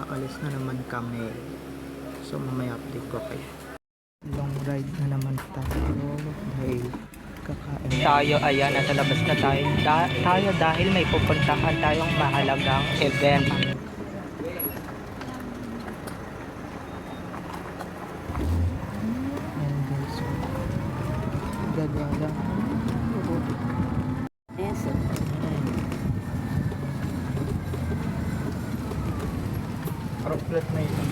aalis na naman kami. So mamaya update ko kayo. Long ride na naman tayo dahil kakain tayo. Ayan, nasa labas na tayo dahil may pupuntahan tayong mahalagang event. Ayan guys, so gagala. Yes. Rocklet na isang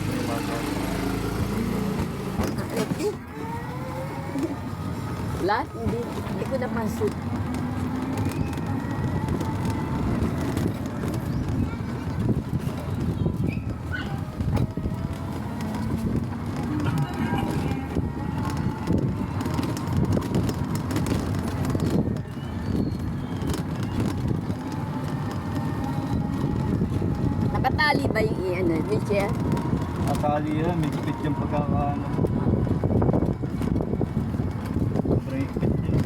Lahat, hindi ko napansin. Nakatali ba yung wheelchair? Akali yan, may kapit yung pagkakaano. Break it yun.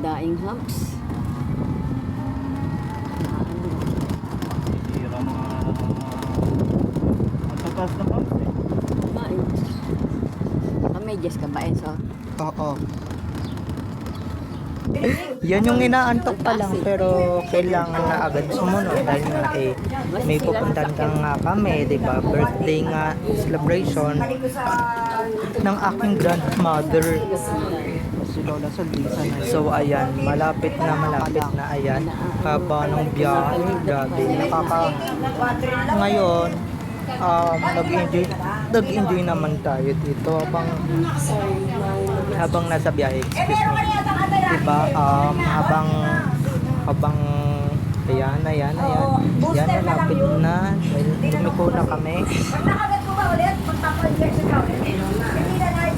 Daing humps. Tira mga matatas na pumps eh. Daing. Kamedyas ka ba, Enzo? Oo. Yan yung inaantok pa lang pero kailangan na agad sumunod dahil nga may pupuntahan ka nga kami, di ba? Birthday nga celebration ng aking grandmother. Si Lola Solisa na. So ayan, malapit na ayan. Haba ng biyahe, grabe. Ngayon, nag-enjoy naman tayo dito habang nasa biyahe, excuse me. Diba, habang ayan, malapit na, lumiko na kami.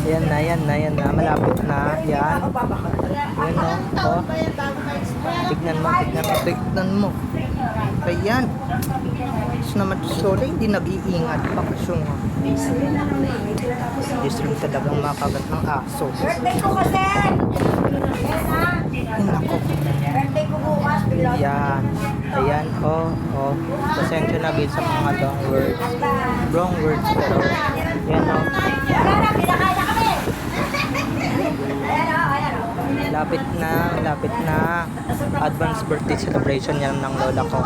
Ayan na, malapit na, yan o, tignan mo, ayan. So naman sorry, hindi nag-iingat pa kasi nga rin talagang makagat ng aso. Birthday ko kasi! Nako. Birthday ko bukas. Ayan, pasensya na guys sa mga wrong words, pero yan o. Wala na, pinakain na kami! Ayan o. Lapit na. Advance birthday celebration yan ng lola ko.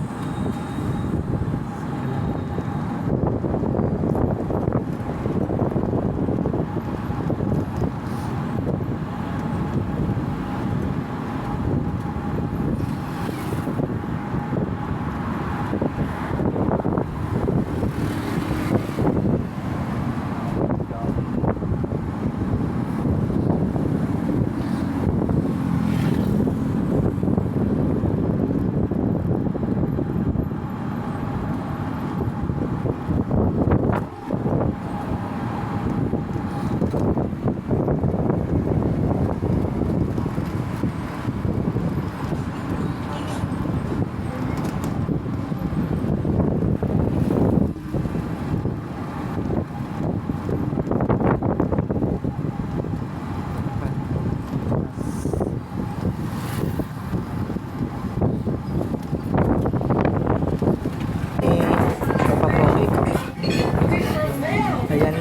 Ayan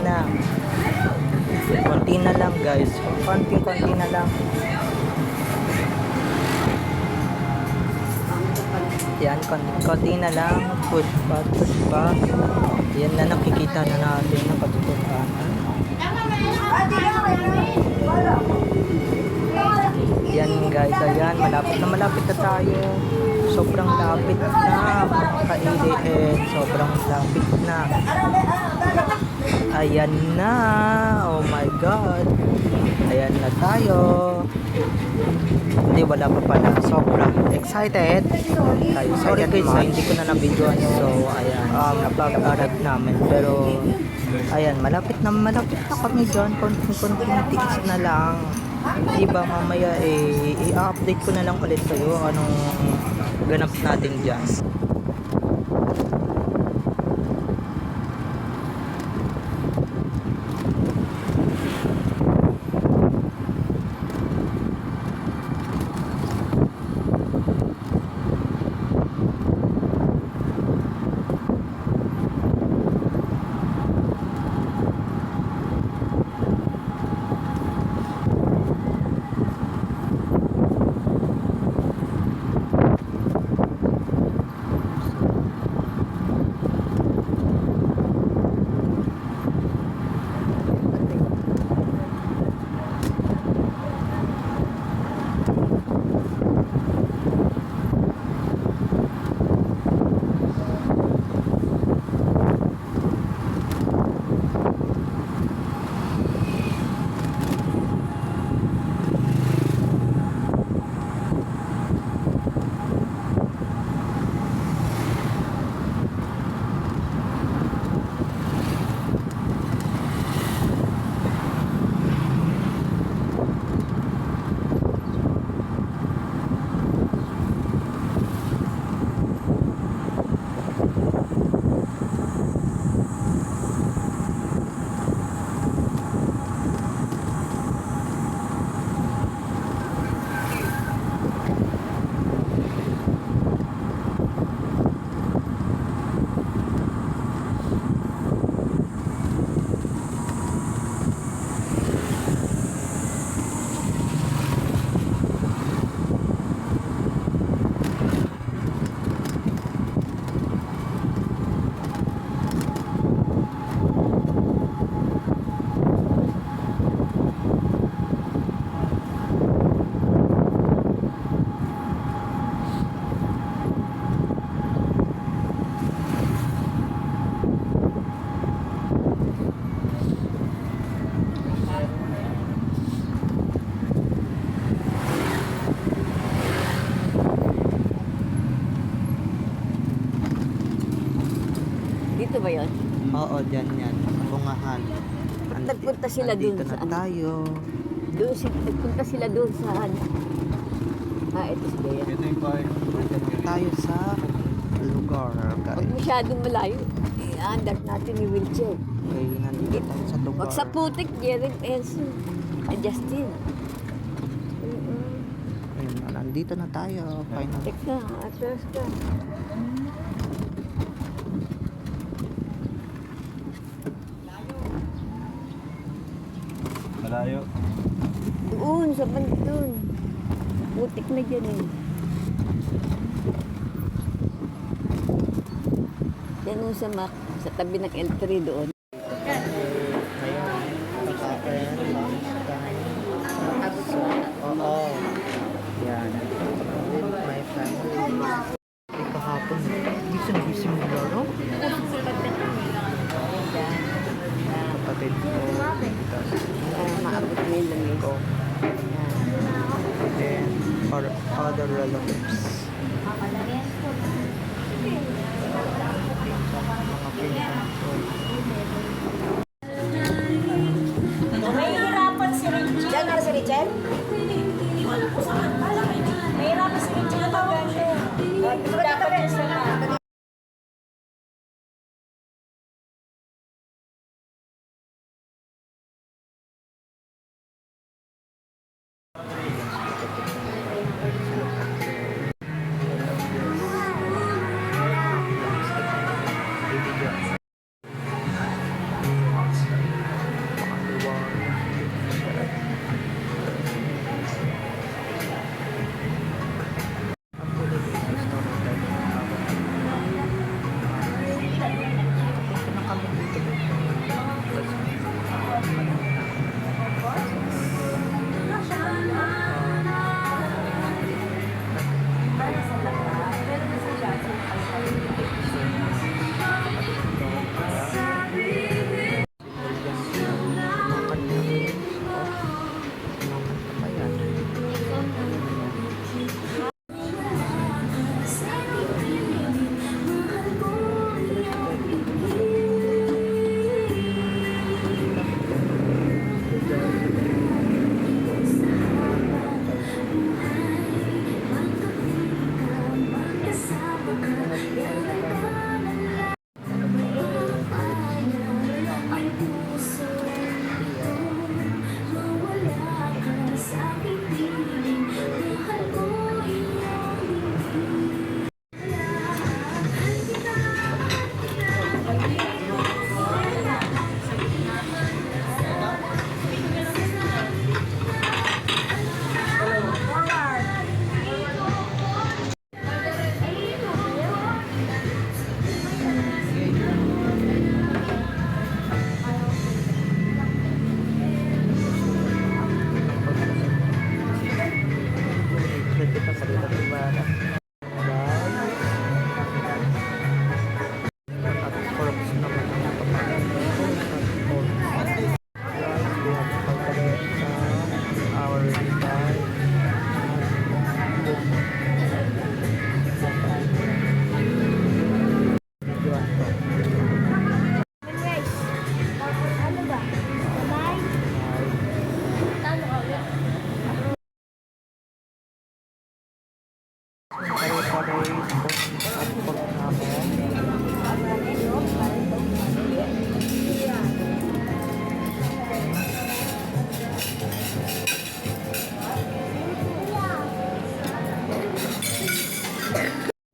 na. Konti na lang guys. Konti na lang. Yan, konti na lang. Push pa. Yan na, nakikita na natin ang katotohanan. Yan guys, ayan. Malapit na tayo. Sobrang lapit na mga ka-ADN. Sobrang lapit na. Ayan na. Oh my God. Ayan na tayo. Hindi, wala pa pala. Sobrang excited tayo. Sorry guys, hindi ko na na-videoan. So, ayan. Napag-arad namin. Pero, ayan, malapit na kami dyan. Konting tiis na lang. Diba mamaya i-update ko na lang ulit sa'yo anong ganap natin dyan. Dito ba yun? Oo, dyan yan. Bungahan. Nagpunta sila dun Andito sa na ano? tayo. Nagpunta sila doon sa ano. Ito si Bea. Ito yung bahay. Andito na tayo sa lugar, Huwag guys. masyadong malayo. I-under natin yung wheelchair. Okay, nandito tayo sa lugar. Huwag sa putik, Jerry Enzo. Justin. Ayun na, nandito na tayo. Final. Teka, atras ka. Malayo. Doon, sa banda doon. Putik na dyan eh. Yan yung sa map, sa tabi ng L3 doon. Oo. Yan. With my family. Ay, kahapon. Busy na busy mo laro. Kapatid ko. Maabot mo yung lamig. Ko. Then, or other relatives. Mga pinsan ko. Mahihirapan si Richie. Diyan na si Richel? Mahihirapan si Richie na tawag siya. Dapat yung sana.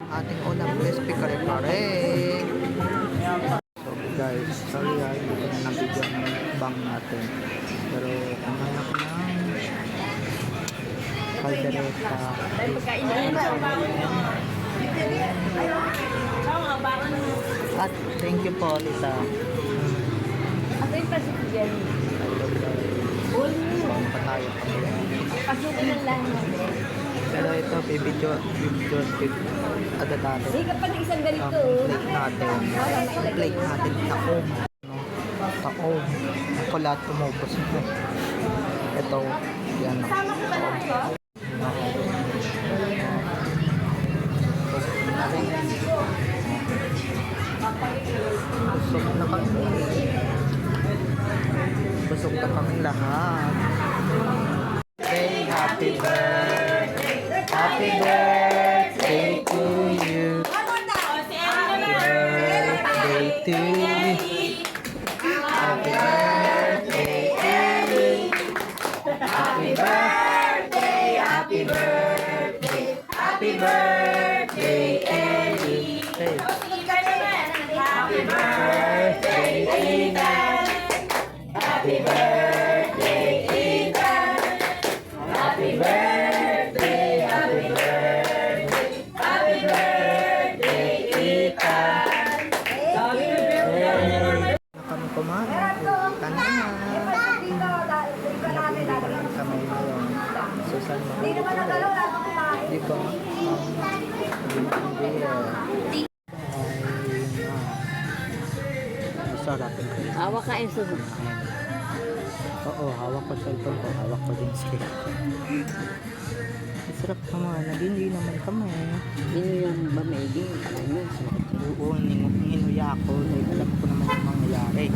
Ating unang crispy kare-kare. So guys, sorry hindi ko na nabigyan ng bang natin. Pero kumanak ng kaldereta. At thank you po, Lisa. Ako yung pasok dyan. Pa tayo kami. Pasok ng lahat. Pero ito, video tip. Ada natin. Sige pa ng isang ganito. Plate natin. Plate natin. Taom. No? Taom. Ako lahat tumupos. Ito. Yan. Taom. Busog na kami. Busog na kaming lahat. Happy birthday. Happy birthday to you. Happy birthday to you. Happy birthday to you. Happy birthday, happy birthday, happy birthday to you. Hey. Happy birthday, Ethan. Happy birthday, Ethan. Happy birthday, happy birthday, happy birthday, Ethan. Hey. Kami kumain. Kanina. Pinapindihan kami ngayon. Susan Marie. Di ba? Sarap. Awa ka yung susunod. Oo, hawak ko cellphone ko. Hawak ko din stick. Sarap naman. Nagindi naman kami. Biniyang ba may iging? Kalain mo. Oo, ninuya ako. Dahil alam ko naman yung mangyayari.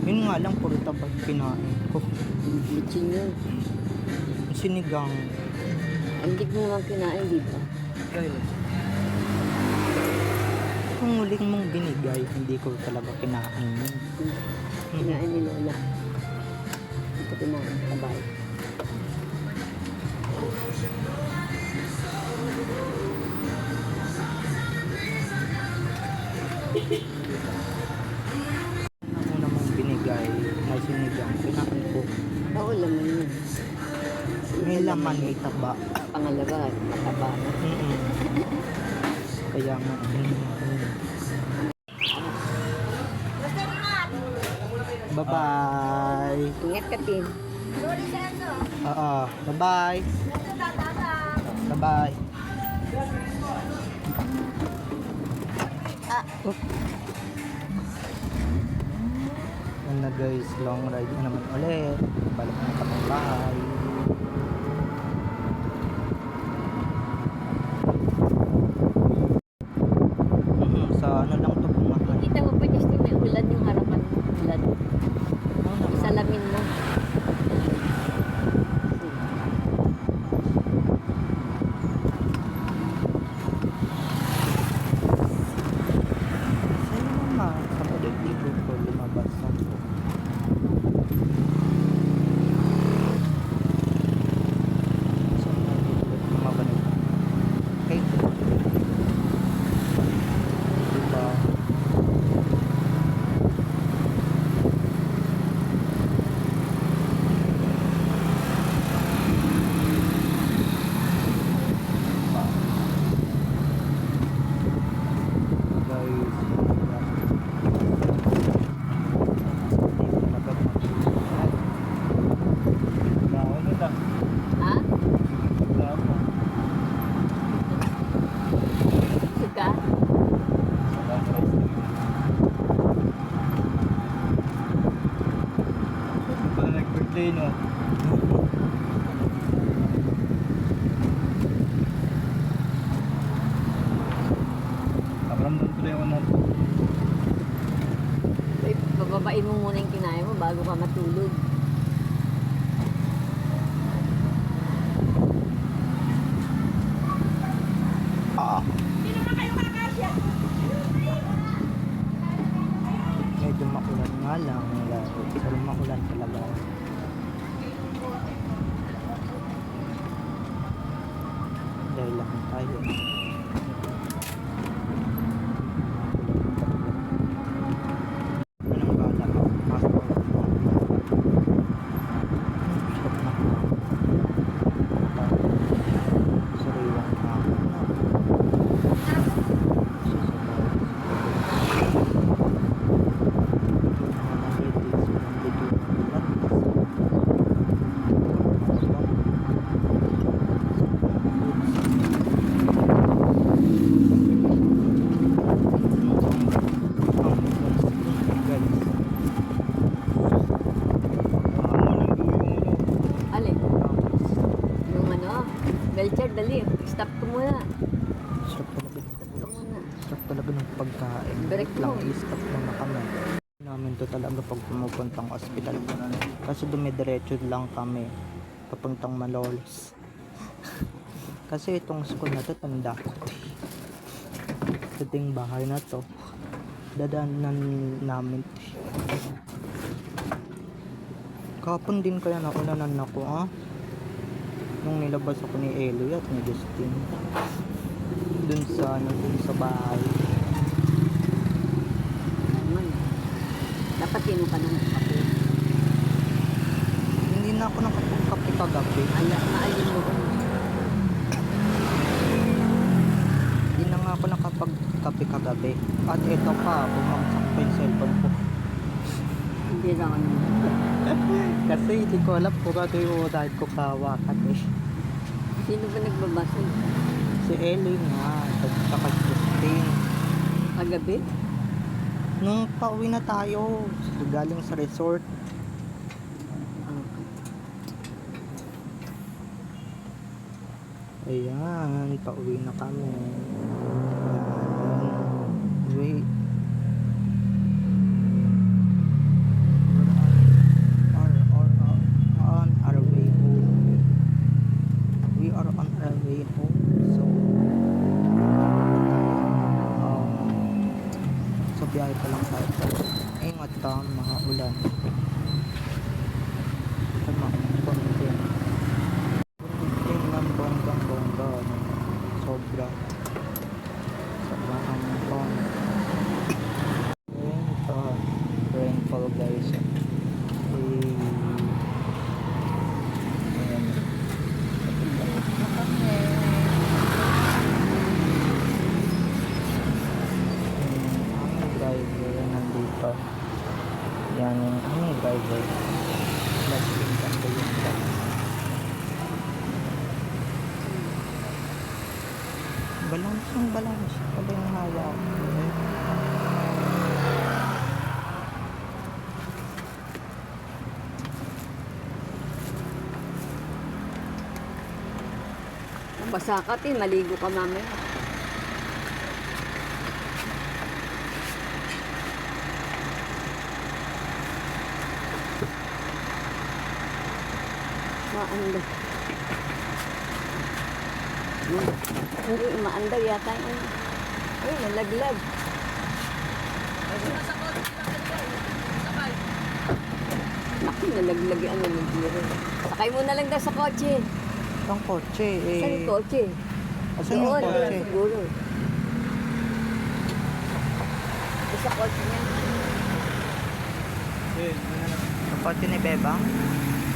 Yun nga lang, puro tapos kinain ko. Litsin yun. Sinigang. Hindi ko naman kinain, di ba? Kung huling mong binigay, hindi ko talaga kinain yun. Kinain ni Lola. Ito kinain, kabay. Ako namang binigay na sinigang, kinain ko. Oo, laman yun. May laman, may taba. Pangalawa, mataba na. Kaya nga, bye-bye. Ingat ka, Tin. Oo, bye-bye. Bye-bye. Yan na guys, long ride na naman ulit. Balik na kami bahay. Sa ano lang to pumakan. Kita mo pa, Justin, may ulan yung harapan mo. Ulan. Yung salamin mo. Sa'yo naman, sa paligtigo ko lumabas ako. Saan na lumabas? Okay. Diba? Ha? Suka? Pag nag-birthday, no? Nakaramdam tuloy ako na Bababain mo muna yung kinain mo bago ka matulog. Medyo makulan nga lang. Pero makulan talaga. Dahil lang tayo. Anong bala ka? Passport. Stop na. Sariwang ako na. Alin? Yung ano? Belcher, dali. Stop ko muna. Sarap talaga. Stop ko muna. kain. Break Lang, mo. i-stop muna kami. Namin to talaga pag pumupuntang ospital. Kasi dumidiretso lang kami papuntang Malolos. Kasi itong school na to tanda ko. Ito yung bahay na to. Dadaanan namin. Kapon din kaya naulanan ako nung nilabas ako ni Eloy at ni Justin dun sa bahay. Naman. Dapat inom ka ng kape. Hindi na ako nakapagkape kagabi. Maalin mo. Hindi na nga ako nakapagkape kagabi. At ito pa, bumagsak pa yung cellphone ko. Hindi na ako naman. Kasi hindi ko alam kung ano yung dahil ko kawakan eh. Sino ba nagbabasa? Si Eloy nga, at saka si Justin. Kagabi? Nung pauwi na tayo, galing sa resort. Ayan, pauwi na kami. Ayan. Wait. On our way home. We are on our way home. So, so biyahe pa lang tayo. Ingat ka, mga ulan. Tama, konti. Konti ng bonggang-bongga. Sobra. Sobrang hanggang. Rainfall guys. Ang driver nandito. Yan ang driver. Nagpintan ko yung balance. Pala yung hawak. Basa ka, maligo ka mamaya. Maanda. Hindi, maanda yata yun. Ay, nalaglag. Naku, nalaglag yung ano ng biro. Sakay mo na lang daw sa kotse. Ang kotse eh. Saan yung kotse? Asan yung Doon, kotse? siguro. Ito sa kotse niya. Ang kotse ni Bebang?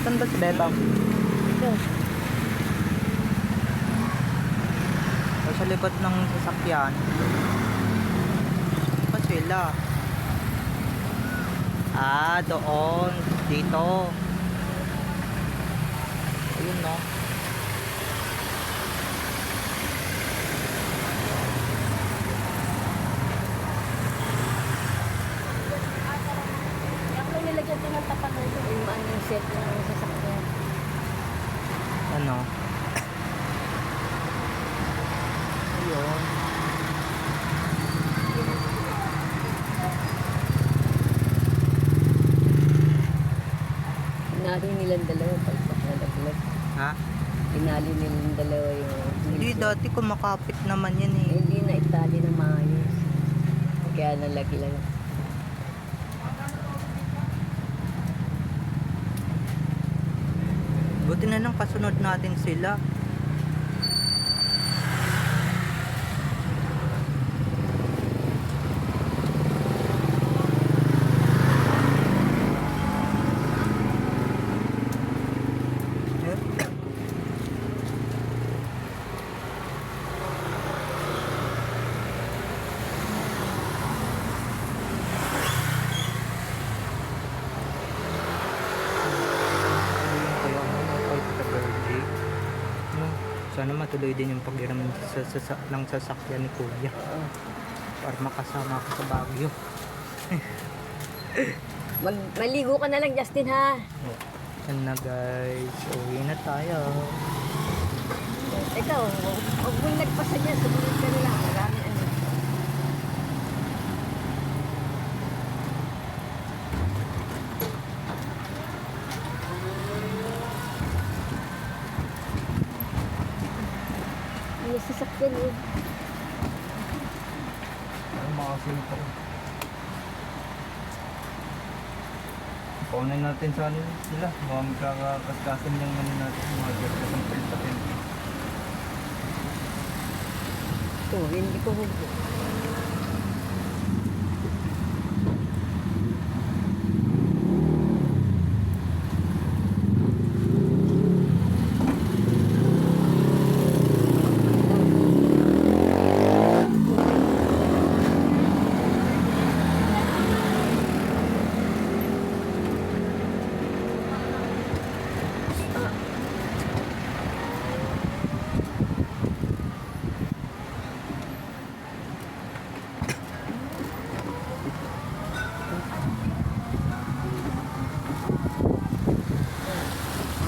Saan ba si Bebang? Ito. O sa likod ng sasakyan. Pa sila. Doon. Dito. Ayun no. Ako nilagyan ko ng tapat na ito. Yung ano yung set ng sasakyan. Ano? Ayun. Inali nilang dalawa pagpak na naglag. Ha? Inali nilang dalawa yung... Hindi, dati kumakapit naman yan eh. Hindi na itali na maayos. Kaya nalaglag. Buti na lang kasunod natin sila. Kaya ako sa birthday. No, sana matuloy din yung paghiram ng sasakyan ni Kuya. Para makasama ako sa Baguio. Maligo ka na lang, Justin, ha? Yan na guys, uwi na tayo. Ikaw, huwag mong nagpasa dyan. Sumunod ka na lang. Marami ano. May sasakyan eh. Ano mga simpo. Paunin natin sa ano sila. Mga magkakaskasan yung ano natin. Mga gasgas ng patin. Ito, hindi ko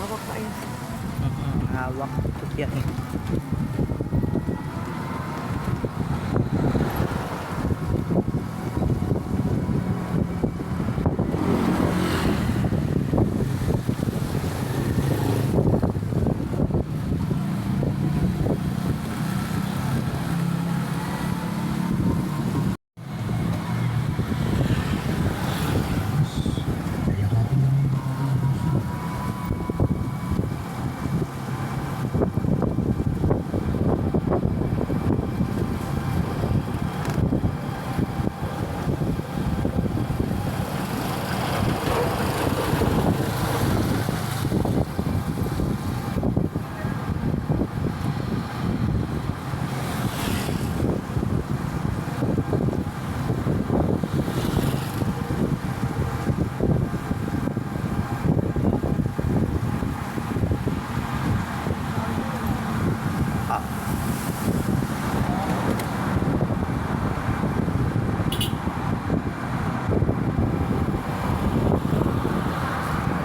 hawak pa yun. Hawak. Ito yan.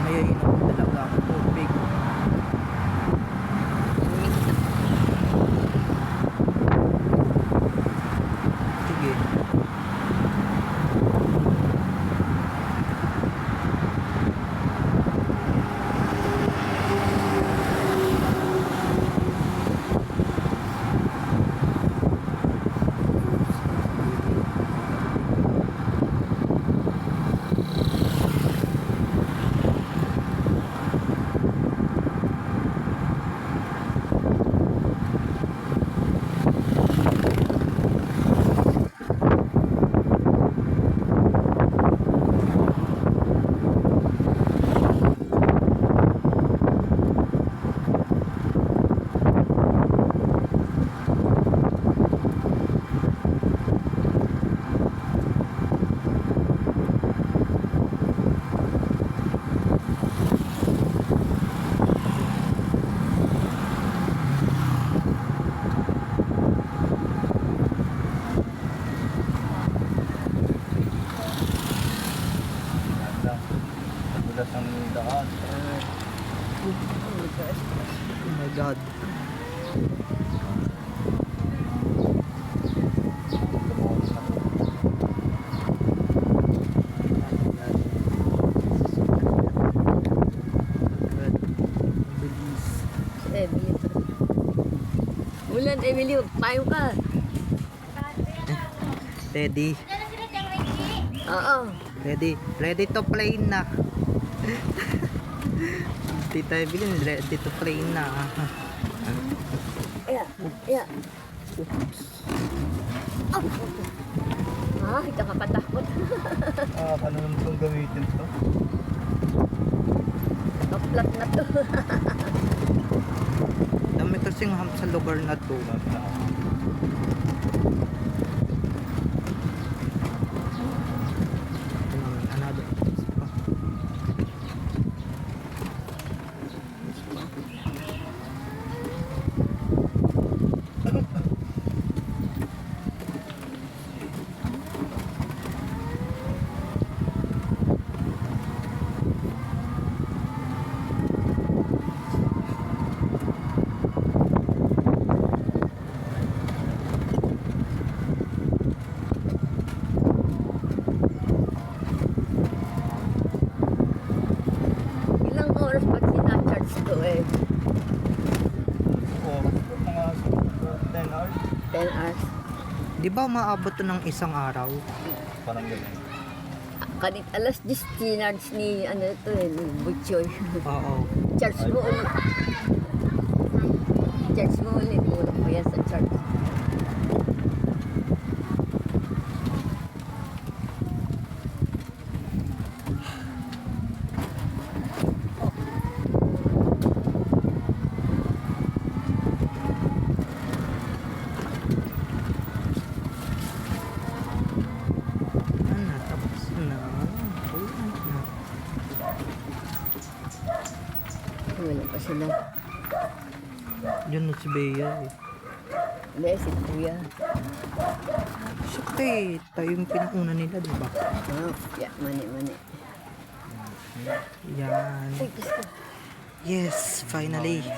May inom talaga ang tubig. Sige. Nagulas ang daan. Oh my God. Bilis. Emily. Mulan, Emily, tayo ka. Ready. Oo. Ready. Ready to play na. Tita Evelyn, ready to play na. Yeah. Yeah. Oh. Ay, nakakatakot. Paano naman itong gamitin to? Kaplat na to. Dami kasing hump sa lugar na to. Another. 10 hours. Di ba maabot to ng isang araw? Parang gano'n. Kanit alas 10, tinards ni, ano ito eh, ni Butchoy. Oo. Charge mo ulit. Charge mo ulit. Ulang mo yan sa charge. Ano, tapos na. Ulan na. Wala pa sila. Yun na si Bea eh. Hindi, si Kuya. Siyempre, tayo yung pinakuna nila, di ba? Ah, yeah, mani. Yan. Ay, gusto. Yes, finally.